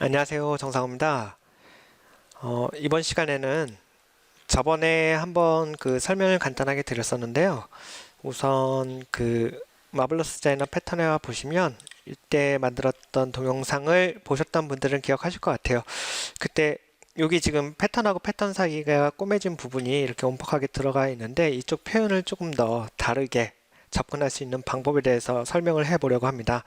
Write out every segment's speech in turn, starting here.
안녕하세요. 정상호입니다. 이번 시간에는 저번에 한번 그 설명을 간단하게 드렸었는데요. 우선 그 마블러스 디자이너 패턴에 보시면 이때 만들었던 동영상을 보셨던 분들은 기억하실 것 같아요. 그때 여기 지금 패턴하고 패턴 사이가 꼬매진 부분이 이렇게 엄격하게 들어가 있는데 이쪽 표현을 조금 더 다르게 접근할 수 있는 방법에 대해서 설명을 해보려고 합니다.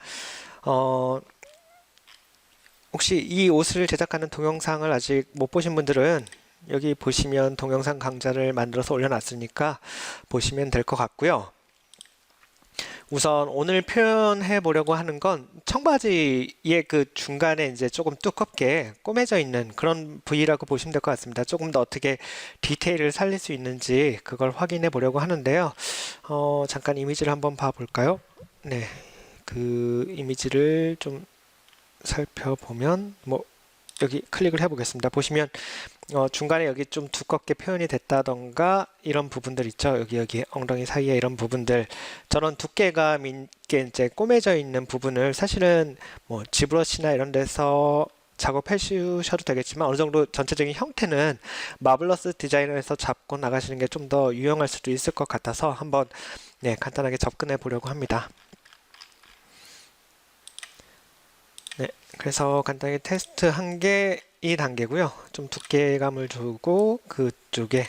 혹시 이 옷을 제작하는 동영상을 아직 못 보신 분들은 여기 보시면 동영상 강좌를 만들어서 올려놨으니까 보시면 될 것 같고요. 우선 오늘 표현해 보려고 하는 건 청바지의 그 중간에 이제 조금 두껍게 꼬매져 있는 그런 부위라고 보시면 될 것 같습니다. 조금 더 어떻게 디테일을 살릴 수 있는지 그걸 확인해 보려고 하는데요. 잠깐 이미지를 한번 봐 볼까요? 네. 그 이미지를 좀 살펴보면 여기 클릭을 해보겠습니다. 보시면 중간에 여기 좀 두껍게 표현이 됐다던가 이런 부분들 있죠. 여기 엉덩이 사이에 이런 부분들 저런 두께감 있게 이제 꼬매져 있는 부분을 사실은 지브러시나 이런 데서 작업해 주셔도 되겠지만 어느 정도 전체적인 형태는 마블러스 디자이너에서 잡고 나가시는 게 좀 더 유용할 수도 있을 것 같아서 한번 간단하게 접근해 보려고 합니다. 네, 그래서 간단히 테스트 한 게 이 단계고요. 좀 두께감을 주고 그쪽에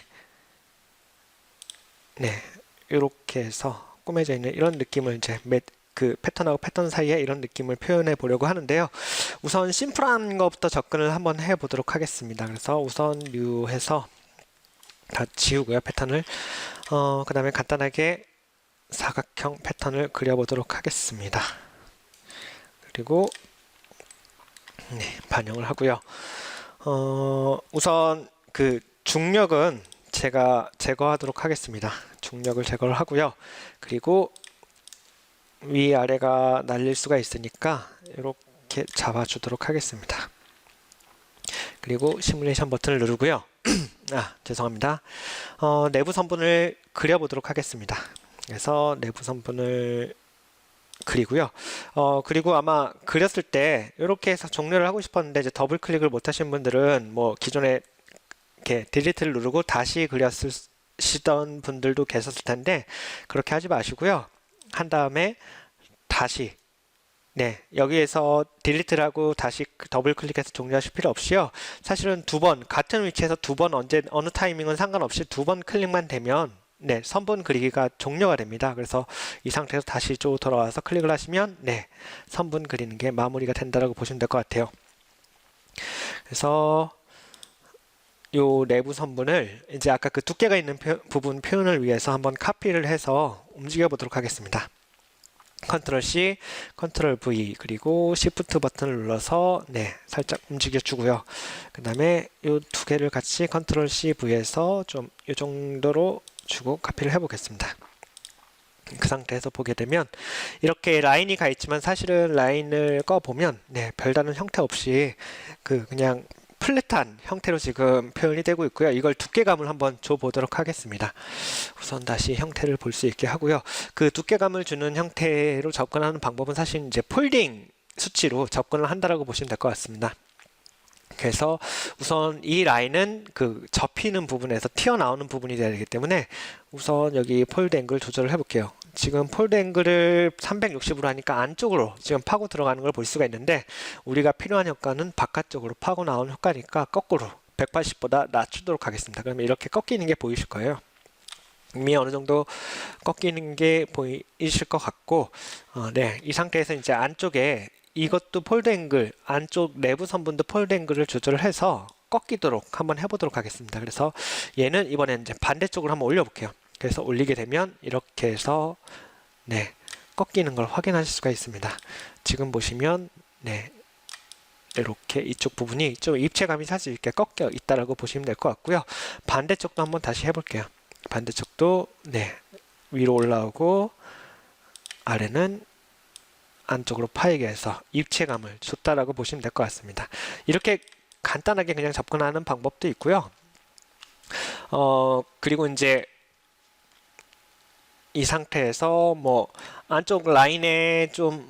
이렇게 해서 꾸며져 있는 이런 느낌을 이제 그 패턴하고 패턴 사이에 이런 느낌을 표현해 보려고 하는데요. 우선 심플한 것부터 접근을 한번 해 보도록 하겠습니다. 그래서 우선 뉴 해서 다 지우고요, 패턴을. 그 다음에 간단하게 사각형 패턴을 그려보도록 하겠습니다. 그리고 반영을 하고요. 우선 그 중력은 제가 제거하도록 하겠습니다. 중력을 제거를 하고요. 그리고 위아래가 날릴 수가 있으니까 이렇게 잡아주도록 하겠습니다. 그리고 시뮬레이션 버튼을 누르고요. 죄송합니다. 내부 선분을 그려보도록 하겠습니다. 그래서 내부 선분을 그리고요. 그리고 아마 그렸을 때 이렇게 해서 종료를 하고 싶었는데 이제 더블 클릭을 못 하신 분들은 기존에 이렇게 딜리트를 누르고 다시 그렸으시던 분들도 계셨을 텐데 그렇게 하지 마시고요. 한 다음에 다시 여기에서 딜리트를 하고 다시 더블 클릭해서 종료하실 필요 없이요. 사실은 두 번 같은 위치에서 두 번 어느 타이밍은 상관없이 두 번 클릭만 되면 선분 그리기가 종료가 됩니다. 그래서 이 상태에서 다시 쭉 돌아와서 클릭을 하시면 선분 그리는 게 마무리가 된다고 보시면 될 것 같아요. 그래서 요 내부 선분을 이제 아까 그 두께가 있는 부분 표현을 위해서 한번 카피를 해서 움직여 보도록 하겠습니다. 컨트롤 C, 컨트롤 V 그리고 Shift 버튼을 눌러서 살짝 움직여 주고요. 그 다음에 이 두 개를 같이 컨트롤 C, V에서 좀 이 정도로 주고 카피를 해 보겠습니다. 그 상태에서 보게 되면 이렇게 라인이 가 있지만 사실은 라인을 꺼 보면 별다른 형태 없이 그냥 플랫한 형태로 지금 표현이 되고 있고요. 이걸 두께감을 한번 줘 보도록 하겠습니다. 우선 다시 형태를 볼 수 있게 하고요. 그 두께감을 주는 형태로 접근하는 방법은 사실 이제 폴딩 수치로 접근을 한다라고 보시면 될 것 같습니다. 그래서 우선 이 라인은 그 접히는 부분에서 튀어나오는 부분이 돼야 되기 때문에 우선 여기 폴드 앵글 조절을 해볼게요. 지금 폴드 앵글을 360으로 하니까 안쪽으로 지금 파고 들어가는 걸 볼 수가 있는데 우리가 필요한 효과는 바깥쪽으로 파고 나오는 효과니까 거꾸로 180보다 낮추도록 하겠습니다. 그러면 이렇게 꺾이는 게 보이실 거예요. 이미 어느 정도 꺾이는 게 보이실 것 같고 이 상태에서 이제 안쪽에 이것도 폴드 앵글, 안쪽 내부 선분도 폴드 앵글을 조절을 해서 꺾이도록 한번 해보도록 하겠습니다. 그래서 얘는 이번엔 이제 반대쪽으로 한번 올려볼게요. 그래서 올리게 되면 이렇게 해서 꺾이는 걸 확인하실 수가 있습니다. 지금 보시면 이렇게 이쪽 부분이 좀 입체감이 사실 이렇게 꺾여 있다라고 보시면 될 것 같고요. 반대쪽도 한번 다시 해볼게요. 반대쪽도 위로 올라오고 아래는 안쪽으로 파이게 해서 입체감을 줬다라고 보시면 될 것 같습니다. 이렇게 간단하게 그냥 접근하는 방법도 있고요. 그리고 이제 이 상태에서 안쪽 라인에 좀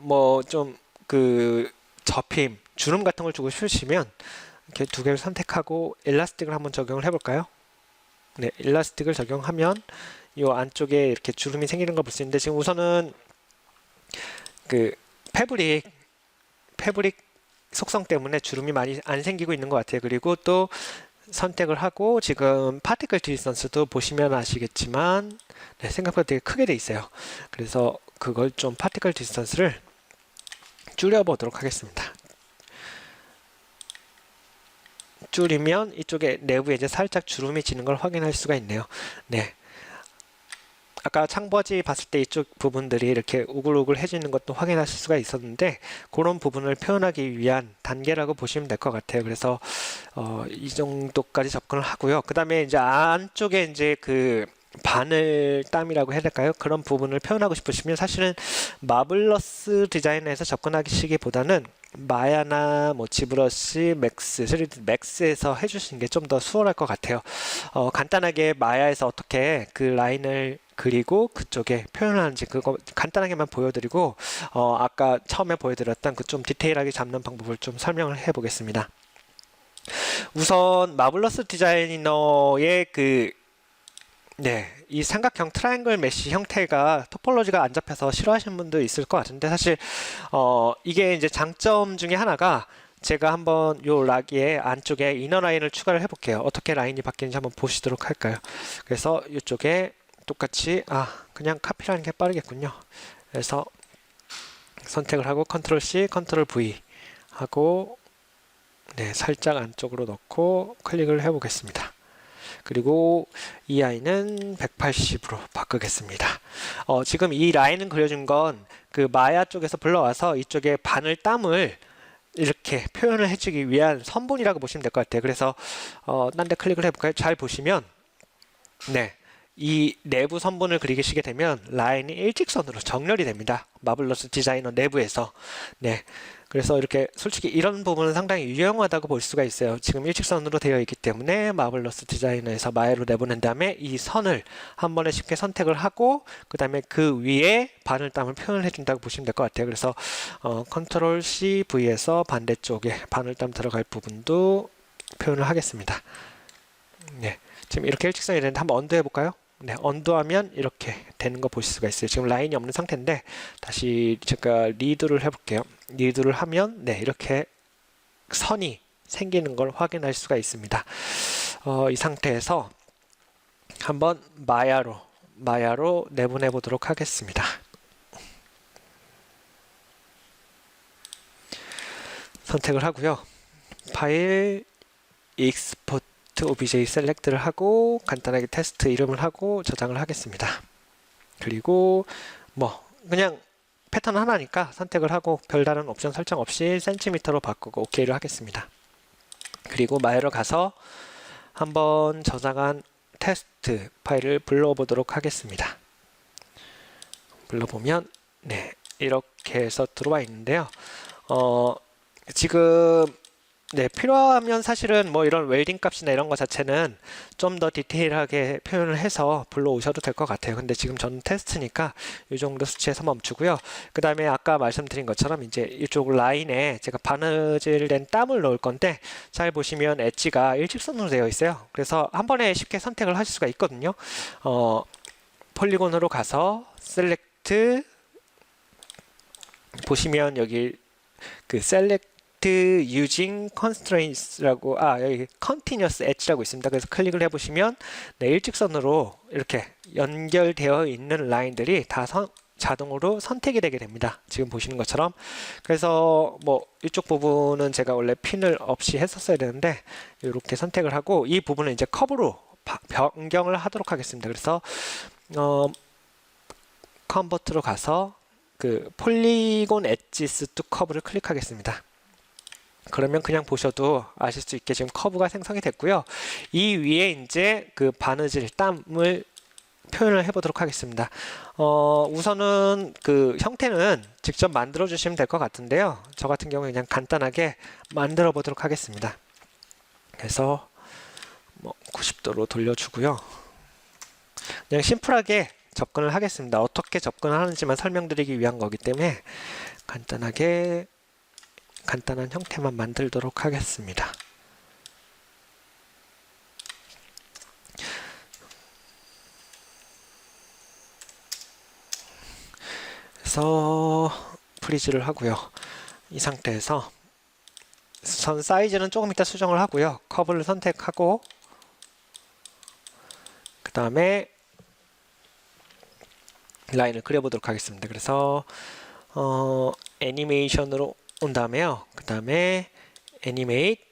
그 접힘, 주름 같은 걸 주고 싶으시면 이렇게 두 개를 선택하고 일라스틱을 한번 적용을 해볼까요? 네, 일라스틱을 적용하면 이 안쪽에 이렇게 주름이 생기는 걸 볼 수 있는데 지금 우선은 그 패브릭 속성 때문에 주름이 많이 안 생기고 있는 것 같아요. 그리고 또 선택을 하고 지금 파티클 디스턴스도 보시면 아시겠지만 네, 생각보다 되게 크게 돼 있어요. 그래서 그걸 좀 파티클 디스턴스를 줄여보도록 하겠습니다. 줄이면 이쪽에 내부에 이제 살짝 주름이 지는 걸 확인할 수가 있네요. 네. 아까 창버지 봤을 때 이쪽 부분들이 이렇게 우글우글해지는 것도 확인하실 수가 있었는데 그런 부분을 표현하기 위한 단계라고 보시면 될 것 같아요. 그래서 이 정도까지 접근을 하고요. 그 다음에 이제 안쪽에 이제 그 바늘땀이라고 해야 될까요? 그런 부분을 표현하고 싶으시면 사실은 마블러스 디자인에서 접근하시기보다는 마야나 뭐 지브러시, 맥스, 3D 맥스에서 해주시는 게 좀 더 수월할 것 같아요. 간단하게 마야에서 어떻게 그 라인을 그리고 그쪽에 표현하는지 그거 간단하게만 보여드리고 아까 처음에 보여드렸던 그 좀 디테일하게 잡는 방법을 좀 설명을 해보겠습니다. 우선 마블러스 디자이너의 이 삼각형 트라이앵글 메쉬 형태가 토폴로지가 안 잡혀서 싫어하시는 분도 있을 것 같은데 사실 이게 이제 장점 중에 하나가 제가 한번 요 락의 안쪽에 이너 라인을 추가를 해볼게요. 어떻게 라인이 바뀌는지 한번 보시도록 할까요? 그래서 이쪽에 똑같이 그냥 카피라는 게 빠르겠군요. 그래서 선택을 하고 컨트롤 C, 컨트롤 V 하고 살짝 안쪽으로 넣고 클릭을 해보겠습니다. 그리고 이 아이는 180으로 바꾸겠습니다. 지금 이 라인은 그려준 건 그 마야 쪽에서 불러와서 이쪽에 바늘 땀을 이렇게 표현을 해주기 위한 선분이라고 보시면 될 것 같아요. 그래서 딴 데 클릭을 해볼까요? 잘 보시면 이 내부 선분을 그리시게 되면 라인이 일직선으로 정렬이 됩니다. 마블러스 디자이너 내부에서. 그래서 이렇게 솔직히 이런 부분은 상당히 유용하다고 볼 수가 있어요. 지금 일직선으로 되어 있기 때문에 마블러스 디자이너에서 마야로 내보낸 다음에 이 선을 한 번에 쉽게 선택을 하고 그 다음에 그 위에 바늘땀을 표현을 해준다고 보시면 될 것 같아요. 그래서 컨트롤 C, V에서 반대쪽에 바늘땀 들어갈 부분도 표현을 하겠습니다. 지금 이렇게 일직선이 되는데 한번 언두 해볼까요? 언두하면 이렇게 되는 거 보실 수가 있어요. 지금 라인이 없는 상태인데 다시 제가 리드를 해볼게요. 리드를 하면 이렇게 선이 생기는 걸 확인할 수가 있습니다. 이 상태에서 한번 마야로 내보내 보도록 하겠습니다. 선택을 하고요. 파일 익스포트 OBJ 셀렉트를 하고 간단하게 테스트 이름을 하고 저장을 하겠습니다. 그리고 그냥 패턴 하나니까 선택을 하고 별다른 옵션 설정 없이 센티미터로 바꾸고 OK를 하겠습니다. 그리고 마야로 가서 한번 저장한 테스트 파일을 불러보도록 하겠습니다. 불러보면 이렇게 해서 들어와 있는데요. 지금 필요하면 사실은 이런 웰딩 값이나 이런 거 자체는 좀 더 디테일하게 표현을 해서 불러오셔도 될 것 같아요. 근데 지금 저는 테스트니까 이 정도 수치에서 멈추고요. 그 다음에 아까 말씀드린 것처럼 이제 이쪽 라인에 제가 바느질된 땀을 넣을 건데 잘 보시면 엣지가 일직선으로 되어 있어요. 그래서 한 번에 쉽게 선택을 하실 수가 있거든요. 폴리곤으로 가서 셀렉트 보시면 여기 그 셀렉트 using constraints라고 여기 continuous edge라고 있습니다. 그래서 클릭을 해보시면 일직선으로 이렇게 연결되어 있는 라인들이 다 자동으로 선택이 되게 됩니다. 지금 보시는 것처럼. 그래서 이쪽 부분은 제가 원래 핀을 없이 했었어야 되는데 이렇게 선택을 하고 이 부분은 이제 커브로 변경을 하도록 하겠습니다. 그래서 컨버트로 가서 그 폴리곤 엣지스 투 커브를 클릭하겠습니다. 그러면 그냥 보셔도 아실 수 있게 지금 커브가 생성이 됐고요. 이 위에 이제 그 바느질 땀을 표현을 해보도록 하겠습니다. 우선은 그 형태는 직접 만들어 주시면 될 것 같은데요. 저 같은 경우에 그냥 간단하게 만들어 보도록 하겠습니다. 그래서 90도로 돌려주고요. 그냥 심플하게 접근을 하겠습니다. 어떻게 접근하는지만 설명드리기 위한 거기 때문에 간단하게 간단한 형태만 만들도록 하겠습니다. 그래서 프리즈를 하고요. 이 상태에서 선 사이즈는 조금 이따 수정을 하고요. 커브를 선택하고 그 다음에 라인을 그려보도록 하겠습니다. 그래서 애니메이션으로 온 다음에요. 그 다음에 애니메이트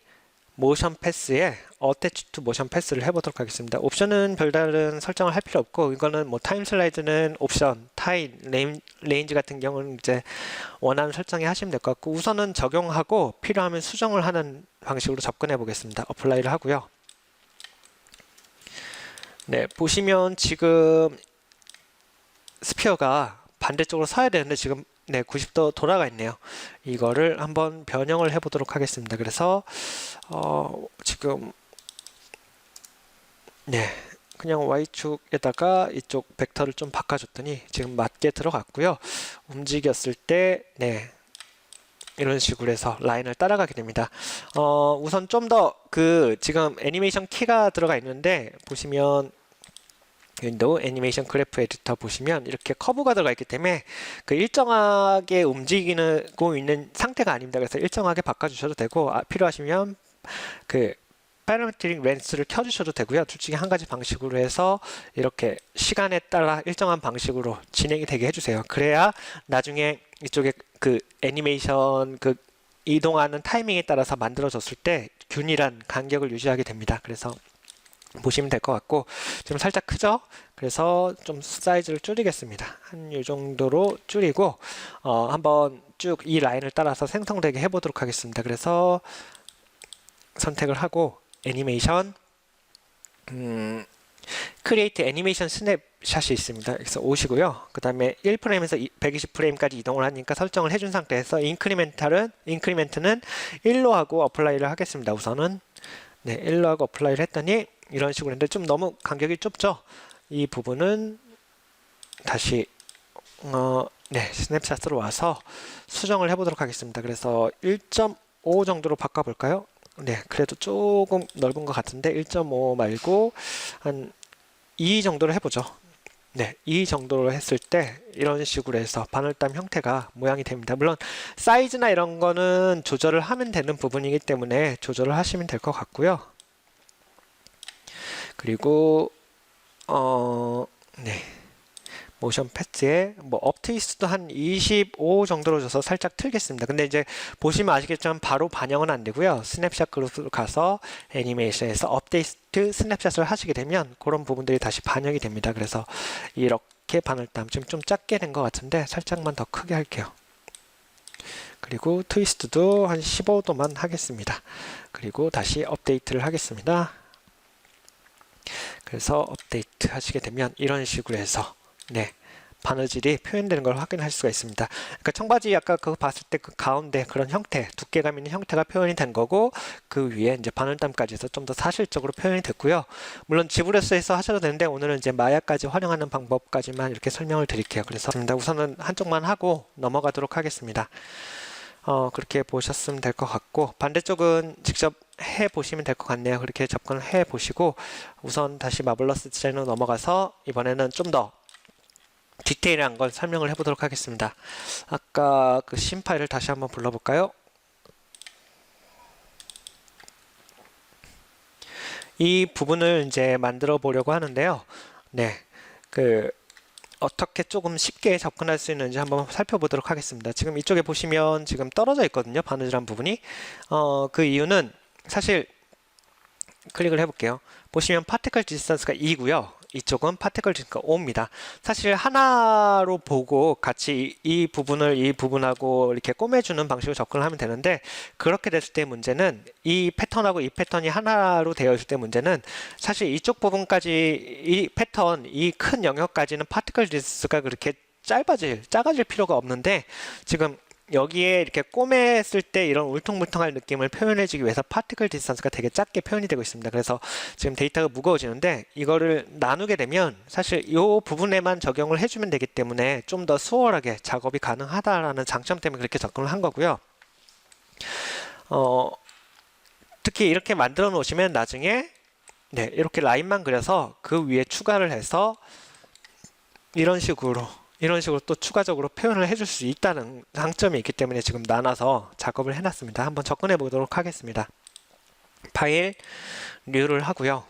모션 패스에 어태치 투 모션 패스를 해보도록 하겠습니다. 옵션은 별다른 설정을 할 필요 없고, 이거는 뭐 타임 슬라이드는 옵션, 타임, 레인지 같은 경우는 이제 원하는 설정에 하시면 될 것 같고, 우선은 적용하고 필요하면 수정을 하는 방식으로 접근해 보겠습니다. 어플라이를 하고요. 네, 보시면 지금 스피어가 반대쪽으로 서야 되는데 지금 90도 돌아가 있네요. 이거를 한번 변형을 해보도록 하겠습니다. 그래서 지금 그냥 Y축에다가 이쪽 벡터를 좀 바꿔줬더니 지금 맞게 들어갔고요. 움직였을 때 이런 식으로 해서 라인을 따라가게 됩니다. 우선 좀 더 지금 애니메이션 키가 들어가 있는데 보시면 윈도우 애니메이션 그래프 에디터 보시면 이렇게 커브가 들어가 있기 때문에 일정하게 움직이고 있는 상태가 아닙니다. 그래서 일정하게 바꿔주셔도 되고 필요하시면 파라메트릭 렌스를 켜주셔도 되고요. 둘 중에 한 가지 방식으로 해서 이렇게 시간에 따라 일정한 방식으로 진행이 되게 해주세요. 그래야 나중에 이쪽에 애니메이션 이동하는 타이밍에 따라서 만들어졌을 때 균일한 간격을 유지하게 됩니다. 그래서 보시면 될 것 같고, 지금 살짝 크죠? 그래서 좀 사이즈를 줄이겠습니다. 한 이 정도로 줄이고 한번 쭉 이 라인을 따라서 생성되게 해보도록 하겠습니다. 그래서 선택을 하고 애니메이션 크리에이트 애니메이션 스냅샷이 있습니다. 그래서 오시고요. 그 다음에 1프레임에서 120프레임까지 이동을 하니까 설정을 해준 상태에서 인크리멘트는 1로 하고 어플라이를 하겠습니다. 우선은 1로 하고 어플라이를 했더니 이런 식으로 했는데 좀 너무 간격이 좁죠? 이 부분은 다시 스냅샷으로 와서 수정을 해보도록 하겠습니다. 그래서 1.5 정도로 바꿔볼까요? 그래도 조금 넓은 것 같은데 1.5 말고 한 2 정도로 해보죠. 2 정도로 했을 때 이런 식으로 해서 바늘땀 형태가 모양이 됩니다. 물론 사이즈나 이런 거는 조절을 하면 되는 부분이기 때문에 조절을 하시면 될 것 같고요. 그리고 모션 패스에 업트위스도 한 25 정도로 줘서 살짝 틀겠습니다. 근데 이제 보시면 아시겠지만 바로 반영은 안 되고요. 스냅샷 그룹으로 가서 애니메이션에서 업데이트 스냅샷을 하시게 되면 그런 부분들이 다시 반영이 됩니다. 그래서 이렇게 바늘땀 지금 좀 작게 된 것 같은데 살짝만 더 크게 할게요. 그리고 트위스트도 한 15도만 하겠습니다. 그리고 다시 업데이트를 하겠습니다. 그래서 업데이트 하시게 되면 이런 식으로 해서 바느질이 표현되는 걸 확인할 수가 있습니다. 그러니까 청바지 아까 그거 봤을 때 가운데 그런 형태, 두께감 있는 형태가 표현이 된 거고 그 위에 이제 바늘땀까지 해서 좀 더 사실적으로 표현이 됐고요. 물론 지브레스에서 하셔도 되는데 오늘은 이제 마야까지 활용하는 방법까지만 이렇게 설명을 드릴게요. 그래서 우선은 한쪽만 하고 넘어가도록 하겠습니다. 그렇게 보셨으면 될 것 같고 반대쪽은 직접 해 보시면 될 것 같네요. 그렇게 접근을 해 보시고 우선 다시 마블러스 디자인으로 넘어가서 이번에는 좀 더 디테일한 걸 설명을 해보도록 하겠습니다. 아까 신 파일을 다시 한번 불러볼까요? 이 부분을 이제 만들어 보려고 하는데요. 어떻게 조금 쉽게 접근할 수 있는지 한번 살펴보도록 하겠습니다. 지금 이쪽에 보시면 지금 떨어져 있거든요. 바느질한 부분이. 그 이유는 사실 클릭을 해볼게요. 보시면 파티클 디스턴스가 2고요. 이쪽은 파티클 디스턴스가 5입니다. 사실 하나로 보고 같이 이 부분을 이 부분하고 이렇게 꼬매주는 방식으로 접근을 하면 되는데 그렇게 됐을 때 문제는 이 패턴하고 이 패턴이 하나로 되어 있을 때 문제는 사실 이쪽 부분까지 이 패턴, 이 큰 영역까지는 파티클 디스턴스가 그렇게 작아질 필요가 없는데 지금 여기에 이렇게 꼬맸을 때 이런 울퉁불퉁할 느낌을 표현해주기 위해서 파티클 디스턴스가 되게 작게 표현이 되고 있습니다. 그래서 지금 데이터가 무거워지는데 이거를 나누게 되면 사실 이 부분에만 적용을 해주면 되기 때문에 좀 더 수월하게 작업이 가능하다라는 장점 때문에 그렇게 접근을 한 거고요. 어, 특히 이렇게 만들어 놓으시면 나중에 네, 이렇게 라인만 그려서 그 위에 추가를 해서 이런 식으로 또 추가적으로 표현을 해줄 수 있다는 장점이 있기 때문에 지금 나눠서 작업을 해놨습니다. 한번 접근해 보도록 하겠습니다. 파일, 뉴를 하고요.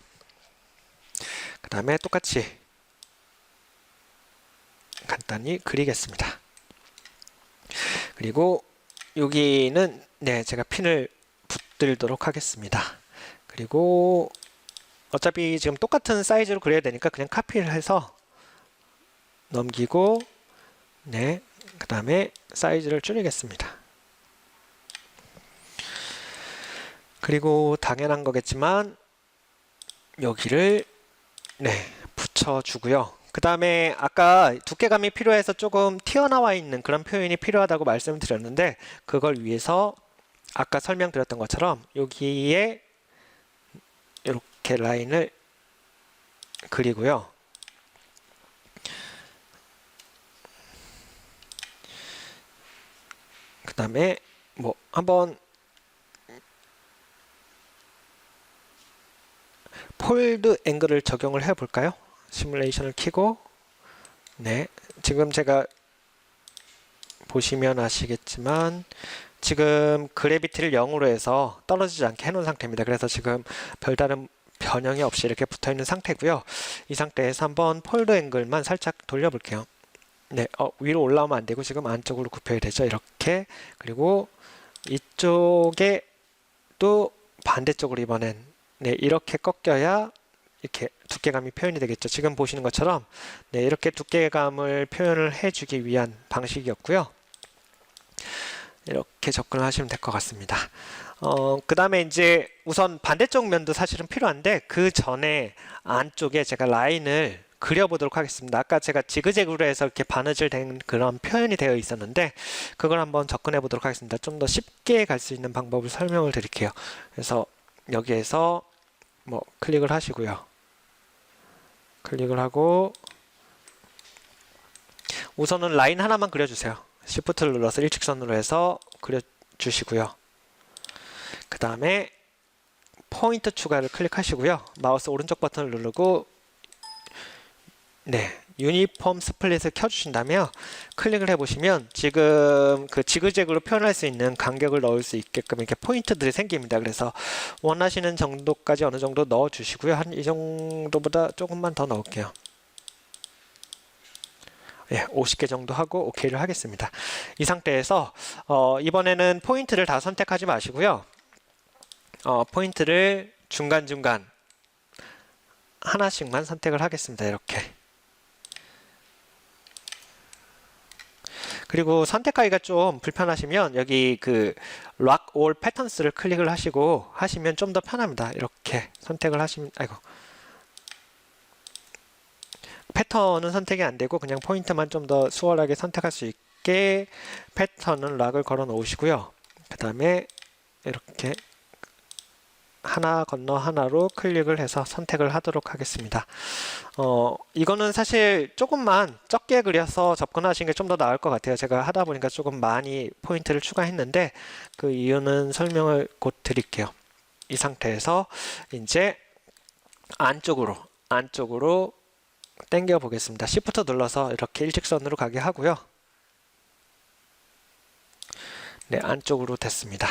그 다음에 똑같이 간단히 그리겠습니다. 그리고 여기는 네, 제가 핀을 붙들도록 하겠습니다. 그리고 어차피 지금 똑같은 사이즈로 그려야 되니까 그냥 카피를 해서 넘기고 네, 그 다음에 사이즈를 줄이겠습니다. 그리고 당연한 거겠지만 여기를 네, 붙여주고요. 그 다음에 아까 두께감이 필요해서 조금 튀어나와 있는 그런 표현이 필요하다고 말씀드렸는데 그걸 위해서 아까 설명드렸던 것처럼 여기에 이렇게 라인을 그리고요. 그 다음에 뭐 한번 폴드 앵글을 적용을 해 볼까요? 시뮬레이션을 켜고 네, 지금 제가 보시면 아시겠지만 지금 그래비티를 0으로 해서 떨어지지 않게 해놓은 상태입니다. 그래서 지금 별다른 변형이 없이 이렇게 붙어 있는 상태고요. 이 상태에서 한번 폴드 앵글만 살짝 돌려볼게요. 네, 위로 올라오면 안 되고 지금 안쪽으로 굽혀야 되죠. 이렇게. 그리고 이쪽에 또 반대쪽으로 이번엔 네, 이렇게 꺾여야 이렇게 두께감이 표현이 되겠죠. 지금 보시는 것처럼 네, 이렇게 두께감을 표현을 해주기 위한 방식이었고요. 이렇게 접근을 하시면 될 것 같습니다. 그 다음에 이제 우선 반대쪽 면도 사실은 필요한데 그 전에 안쪽에 제가 라인을 그려보도록 하겠습니다. 아까 제가 지그재그로 해서 이렇게 바느질 된 그런 표현이 되어 있었는데 그걸 한번 접근해 보도록 하겠습니다. 좀 더 쉽게 갈 수 있는 방법을 설명을 드릴게요. 그래서 여기에서 뭐 클릭을 하시고요. 클릭을 하고 우선은 라인 하나만 그려주세요. Shift를 눌러서 일직선으로 해서 그려주시고요. 그 다음에 포인트 추가를 클릭하시고요. 마우스 오른쪽 버튼을 누르고 네, 유니폼 스플릿을 켜주신다면 클릭을 해보시면 지금 그 지그재그로 표현할 수 있는 간격을 넣을 수 있게끔 이렇게 포인트들이 생깁니다. 그래서 원하시는 정도까지 어느 정도 넣어주시고요. 한 이 정도보다 조금만 더 넣을게요. 예, 50개 정도 하고 OK를 하겠습니다. 이 상태에서 이번에는 포인트를 다 선택하지 마시고요. 포인트를 중간중간 하나씩만 선택을 하겠습니다. 이렇게. 그리고 선택하기가 좀 불편하시면 여기 그 Lock All Patterns를 클릭을 하시면 좀 더 편합니다. 이렇게 선택을 하시면 아이고 패턴은 선택이 안 되고 그냥 포인트만 좀 더 수월하게 선택할 수 있게 패턴은 락을 걸어 놓으시고요. 그 다음에 이렇게 하나 건너 하나로 클릭을 해서 선택을 하도록 하겠습니다. 이거는 사실 조금만 적게 그려서 접근하시는 게 좀 더 나을 것 같아요. 제가 하다 보니까 조금 많이 포인트를 추가했는데 그 이유는 설명을 곧 드릴게요. 이 상태에서 이제 안쪽으로 당겨 보겠습니다. Shift 눌러서 이렇게 일직선으로 가게 하고요. 네, 안쪽으로 됐습니다.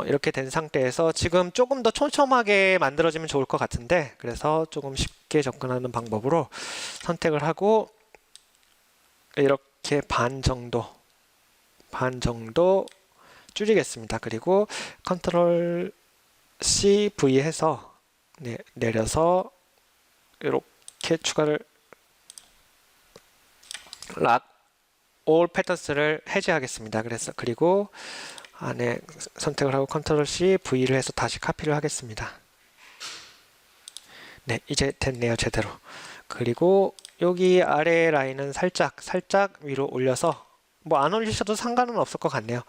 이렇게 된 상태에서 지금 조금 더 촘촘하게 만들어지면 좋을 것 같은데 그래서 조금 쉽게 접근하는 방법으로 선택을 하고 이렇게 반 정도 줄이겠습니다. 그리고 컨트롤 C, V 해서 네, 내려서 이렇게 추가를 락 올 패턴스를 해제하겠습니다. 그리고 안에 선택을 하고 컨트롤 C, V를 해서 다시 카피를 하겠습니다. 네, 이제 됐네요. 제대로. 그리고 여기 아래 라인은 살짝 위로 올려서 뭐 안 올리셔도 상관은 없을 것 같네요.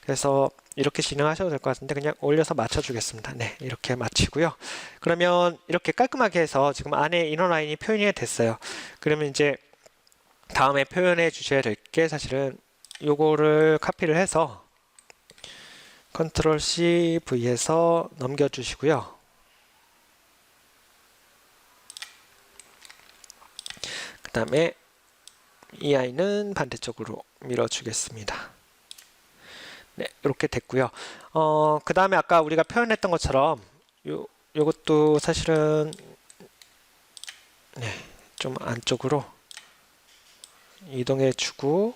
그래서 이렇게 진행하셔도 될 것 같은데 그냥 올려서 맞춰주겠습니다. 네, 이렇게 마치고요. 그러면 이렇게 깔끔하게 해서 지금 안에 이너 라인이 표현이 됐어요. 그러면 이제 다음에 표현해 주셔야 될 게 사실은 요거를 카피를 해서 컨트롤 C, V에서 넘겨주시고요. 그 다음에 이 아이는 반대쪽으로 밀어주겠습니다. 네, 이렇게 됐고요. 그 다음에 아까 우리가 표현했던 것처럼 요것도 사실은 네, 좀 안쪽으로 이동해 주고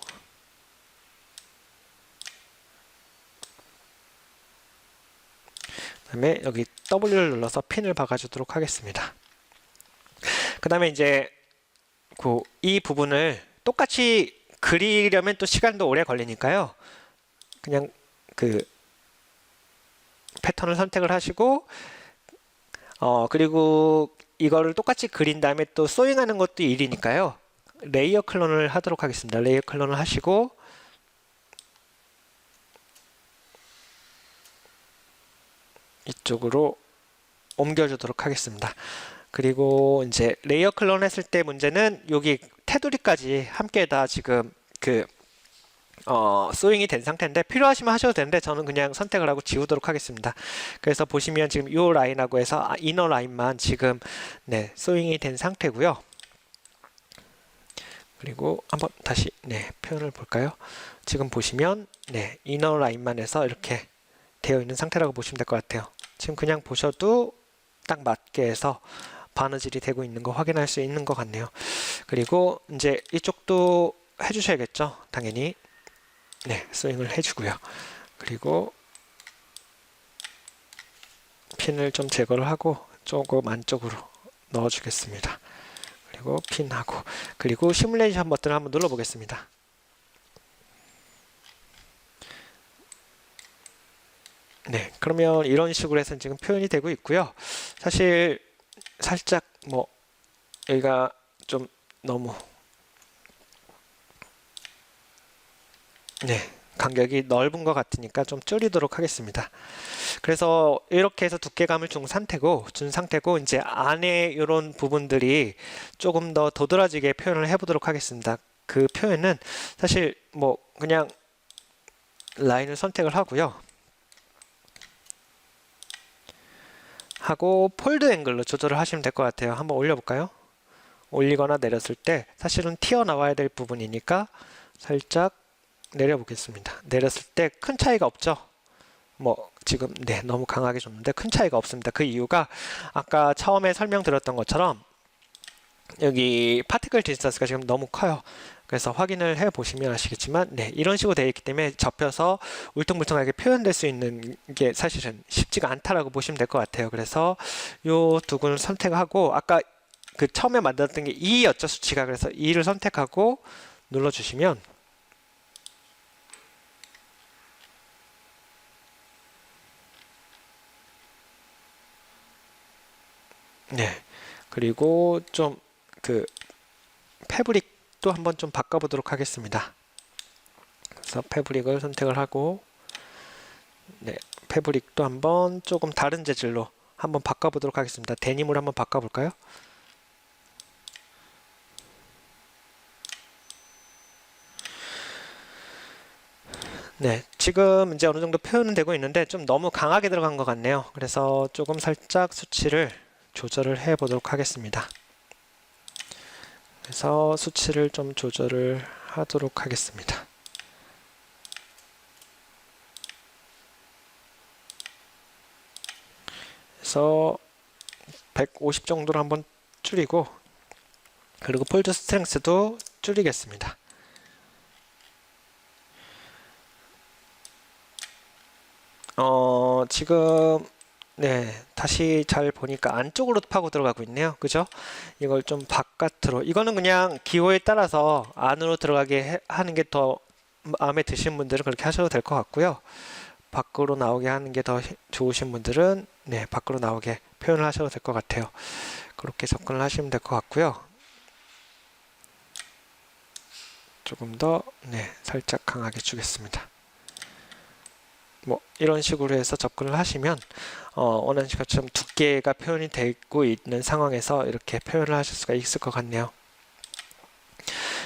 그 다음에 여기 W를 눌러서 핀을 박아주도록 하겠습니다. 그 다음에 이제 이 부분을 똑같이 그리려면 또 시간도 오래 걸리니까요. 그냥 패턴을 선택을 하시고 그리고 이거를 똑같이 그린 다음에 또 소잉하는 것도 일이니까요. 레이어 클론을 하도록 하겠습니다. 레이어 클론을 하시고 이쪽으로 옮겨주도록 하겠습니다. 그리고 이제 레이어 클론 했을 때 문제는 여기 테두리까지 함께 다 지금 소잉이 된 상태인데 필요하시면 하셔도 되는데 저는 그냥 선택을 하고 지우도록 하겠습니다. 그래서 보시면 지금 이 라인하고 해서 이너 라인만 지금 네, 소잉이 된 상태고요. 그리고 한번 다시 네, 표현을 볼까요? 지금 보시면 네, 이너 라인만 해서 이렇게 되어 있는 상태라고 보시면 될 것 같아요. 지금 그냥 보셔도 딱 맞게 해서 바느질이 되고 있는 거 확인할 수 있는 것 같네요. 그리고 이제 이쪽도 해주셔야겠죠, 당연히. 네, 스윙을 해주고요. 그리고 핀을 좀 제거를 하고 조금 안쪽으로 넣어주겠습니다. 그리고 핀하고 그리고 시뮬레이션 버튼을 한번 눌러보겠습니다. 네, 그러면 이런 식으로 해서 지금 표현이 되고 있고요. 사실 살짝 여기가 좀 너무 네, 간격이 넓은 것 같으니까 좀 줄이도록 하겠습니다. 그래서 이렇게 해서 두께감을 준 상태고 이제 안에 이런 부분들이 조금 더 도드라지게 표현을 해보도록 하겠습니다. 그 표현은 사실 그냥 라인을 선택을 하고요. 하고 폴드 앵글로 조절을 하시면 될 것 같아요. 한번 올려볼까요? 올리거나 내렸을 때 사실은 튀어나와야 될 부분이니까 살짝 내려보겠습니다. 내렸을 때 큰 차이가 없죠? 지금 네, 너무 강하게 줬는데 큰 차이가 없습니다. 그 이유가 아까 처음에 설명드렸던 것처럼 여기 파티클 디스턴스가 지금 너무 커요. 그래서 확인을 해 보시면 아시겠지만 네, 이런 식으로 되어 있기 때문에 접혀서 울퉁불퉁하게 표현될 수 있는 게 사실은 쉽지가 않다라고 보시면 될 것 같아요. 그래서 요 두 군을 선택하고 아까 처음에 만들었던 게 2였죠, 수치가. 그래서 2를 선택하고 눌러주시면 네, 그리고 좀 패브릭도 한번 좀 바꿔보도록 하겠습니다. 그래서 패브릭을 선택을 하고 네, 패브릭도 한번 조금 다른 재질로 한번 바꿔보도록 하겠습니다. 데님으로 한번 바꿔볼까요? 네, 지금 이제 어느 정도 표현은 되고 있는데 좀 너무 강하게 들어간 것 같네요. 그래서 조금 살짝 수치를 조절을 해 보도록 하겠습니다. 그래서 수치를 좀 조절을 하도록 하겠습니다. 그래서 150 정도로 한번 줄이고 그리고 폴드 스트렝스도 줄이겠습니다. 지금 네, 다시 잘 보니까 안쪽으로 파고 들어가고 있네요. 그죠? 이걸 좀 바깥으로. 이거는 그냥 기호에 따라서 안으로 들어가게 하는 게 더 마음에 드시는 분들은 그렇게 하셔도 될 것 같고요. 밖으로 나오게 하는 게 더 좋으신 분들은 네, 밖으로 나오게 표현을 하셔도 될 것 같아요. 그렇게 접근을 하시면 될 것 같고요. 조금 더 네, 살짝 강하게 주겠습니다. 이런 식으로 해서 접근을 하시면 원하는 것처럼 두께가 표현이 되고 있는 상황에서 이렇게 표현을 하실 수가 있을 것 같네요.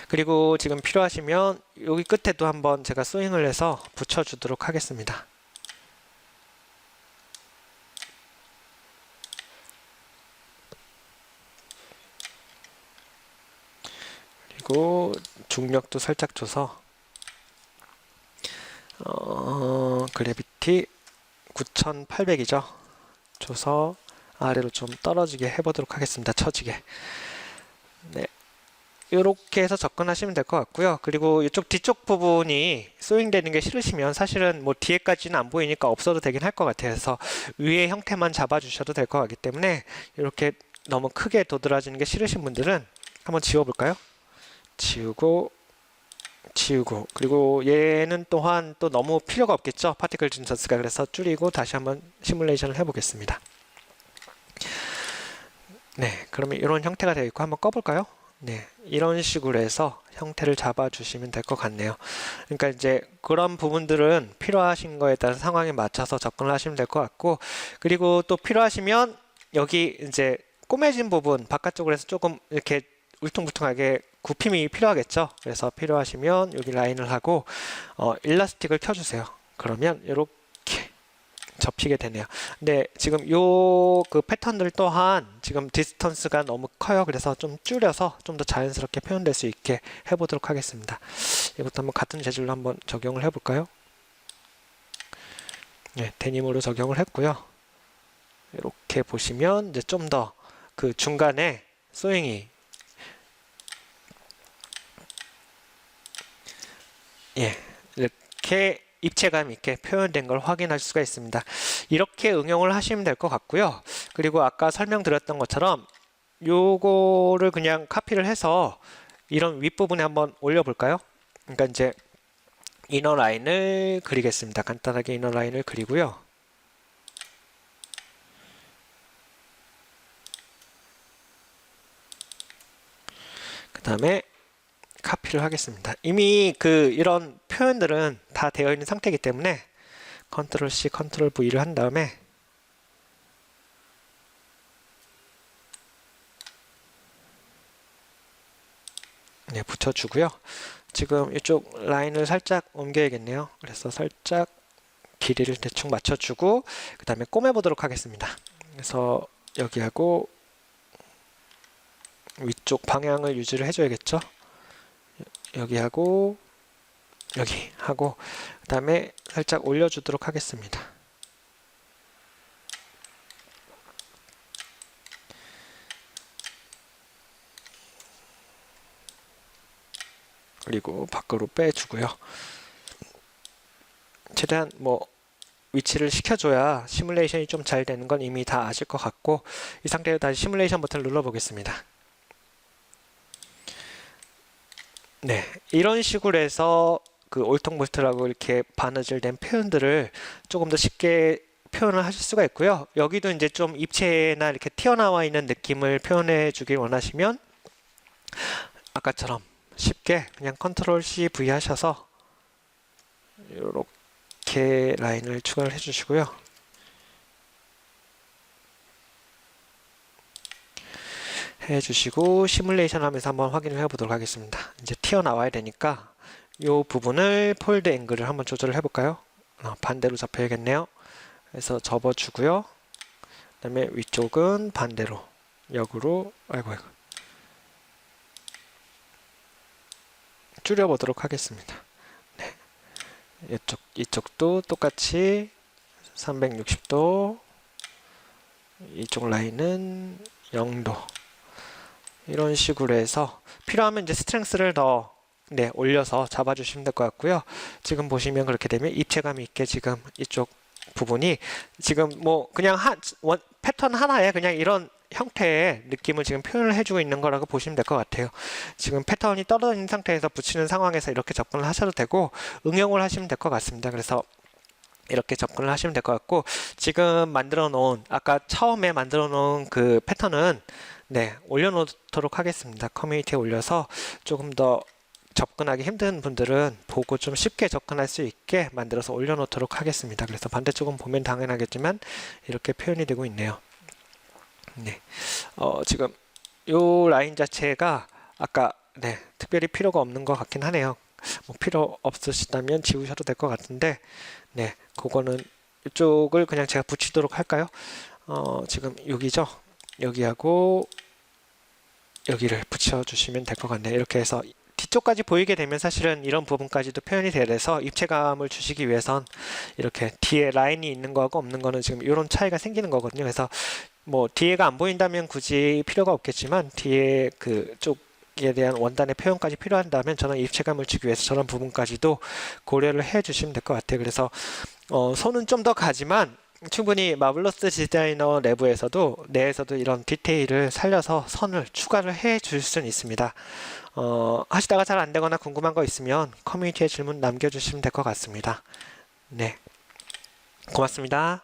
그리고 지금 필요하시면 여기 끝에도 한번 제가 스윙을 해서 붙여주도록 하겠습니다. 그리고 중력도 살짝 줘서 그래비티 9800이죠. 줘서 아래로 좀 떨어지게 해보도록 하겠습니다. 처지게. 네. 이렇게 해서 접근하시면 될 것 같고요. 그리고 이쪽 뒤쪽 부분이 소잉되는 게 싫으시면 사실은 뭐 뒤에까지는 안 보이니까 없어도 되긴 할 것 같아요. 그래서 위의 형태만 잡아주셔도 될 것 같기 때문에 이렇게 너무 크게 도드라지는 게 싫으신 분들은 한번 지워볼까요? 지우고 지우고, 그리고 얘는 또한 또 너무 필요가 없겠죠, 파티클 진서스가. 그래서 줄이고 다시 한번 시뮬레이션을 해보겠습니다. 네, 그러면 이런 형태가 되어 있고 한번 꺼볼까요? 네, 이런 식으로 해서 형태를 잡아주시면 될 것 같네요. 그러니까 이제 그런 부분들은 필요하신 거에 따른 상황에 맞춰서 접근을 하시면 될 것 같고, 그리고 또 필요하시면 여기 이제 꼬매진 부분 바깥쪽으로 해서 조금 이렇게 울퉁불퉁하게 굽힘이 필요하겠죠. 그래서 필요하시면 여기 라인을 하고 일라스틱을 켜주세요. 그러면 이렇게 접히게 되네요. 근데 지금 요 그 패턴들 또한 지금 디스턴스가 너무 커요. 그래서 좀 줄여서 좀 더 자연스럽게 표현될 수 있게 해보도록 하겠습니다. 이것도 한번 같은 재질로 한번 적용을 해볼까요? 네, 데님으로 적용을 했고요. 이렇게 보시면 이제 좀 더 그 중간에 소잉이 이렇게 입체감 있게 표현된 걸 확인할 수가 있습니다. 이렇게 응용을 하시면 될 것 같고요. 그리고 아까 설명드렸던 것처럼 요거를 그냥 카피를 해서 이런 윗부분에 한번 올려볼까요? 그러니까 이제 이너 라인을 그리겠습니다. 간단하게 이너 라인을 그리고요. 그 다음에 카피를 하겠습니다. 이미 이런 표현들은 다 되어 있는 상태이기 때문에 컨트롤 C, 컨트롤 V를 한 다음에 네, 붙여주고요. 지금 이쪽 라인을 살짝 옮겨야겠네요. 그래서 살짝 길이를 대충 맞춰주고 그 다음에 꼬매보도록 하겠습니다. 그래서 여기하고 위쪽 방향을 유지를 해줘야겠죠. 여기하고 여기 하고 그 다음에 살짝 올려주도록 하겠습니다. 그리고 밖으로 빼주고요. 최대한 뭐 위치를 시켜줘야 시뮬레이션이 좀 잘 되는 건 이미 다 아실 것 같고, 이 상태로 다시 시뮬레이션 버튼을 눌러보겠습니다. 네, 이런 식으로 해서 그 올통볼트라고 이렇게 바느질된 표현들을 조금 더 쉽게 표현을 하실 수가 있고요. 여기도 이제 좀 입체나 이렇게 튀어나와 있는 느낌을 표현해 주길 원하시면 아까처럼 쉽게 그냥 컨트롤 C, V 하셔서 이렇게 라인을 추가를 해주시고요. 해주시고 시뮬레이션 하면서 한번 확인을 해보도록 하겠습니다. 이제 튀어나와야 되니까 이 부분을 폴드 앵글을 한번 조절을 해볼까요? 반대로 잡혀야겠네요. 그래서 접어주고요. 그 다음에 위쪽은 반대로 역으로 아이고 줄여보도록 하겠습니다. 네. 이쪽도 똑같이 360도, 이쪽 라인은 0도, 이런 식으로 해서 필요하면 이제 스트렝스를 더 올려서 잡아주시면 될 것 같고요. 지금 보시면 그렇게 되면 입체감 있게 지금 이쪽 부분이 지금 뭐 그냥 패턴 하나에 그냥 이런 형태의 느낌을 지금 표현을 해주고 있는 거라고 보시면 될 것 같아요. 지금 패턴이 떨어져 있는 상태에서 붙이는 상황에서 이렇게 접근을 하셔도 되고 응용을 하시면 될 것 같습니다. 그래서 이렇게 접근을 하시면 될 것 같고, 지금 만들어 놓은 아까 처음에 만들어 놓은 그 패턴은 올려놓도록 하겠습니다. 커뮤니티에 올려서 조금 더 접근하기 힘든 분들은 보고 좀 쉽게 접근할 수 있게 만들어서 올려놓도록 하겠습니다. 그래서 반대쪽은 보면 당연하겠지만 이렇게 표현이 되고 있네요. 네, 지금 이 라인 자체가 아까 특별히 필요가 없는 것 같긴 하네요. 뭐 필요 없으시다면 지우셔도 될 것 같은데, 그거는 이쪽을 그냥 제가 붙이도록 할까요? 지금 여기죠? 여기하고 여기를 붙여주시면 될 것 같네요. 이렇게 해서 뒤쪽까지 보이게 되면 사실은 이런 부분까지도 표현이 돼서 입체감을 주시기 위해선 이렇게 뒤에 라인이 있는 거하고 없는 거는 지금 이런 차이가 생기는 거거든요. 그래서 뭐 뒤에가 안 보인다면 굳이 필요가 없겠지만 뒤에 그쪽에 대한 원단의 표현까지 필요한다면 저는 입체감을 주기 위해서 저런 부분까지도 고려를 해 주시면 될 것 같아요. 그래서 손은 좀 더 가지만 충분히 마블러스 디자이너 내에서도 이런 디테일을 살려서 선을 추가를 해 줄 수는 있습니다. 하시다가 잘 안 되거나 궁금한 거 있으면 커뮤니티에 질문 남겨주시면 될 것 같습니다. 네, 고맙습니다.